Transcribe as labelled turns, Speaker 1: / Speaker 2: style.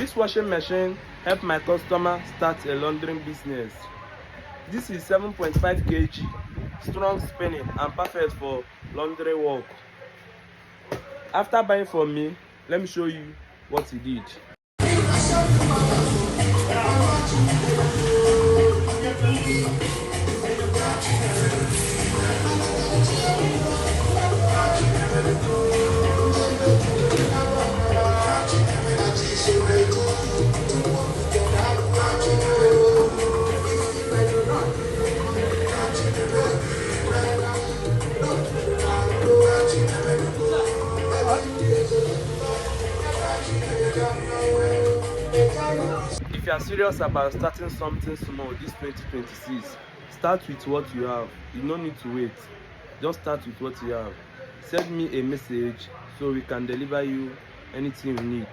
Speaker 1: This washing machine help my customer start a laundering business. This is 7.5 kg, strong spinning and perfect for laundry work. After buying from me, let me show you what he did. If you are serious about starting something small this 2026, start with what you have. You no need to wait. Just start with what you have. Send me a message so we can deliver you anything you need.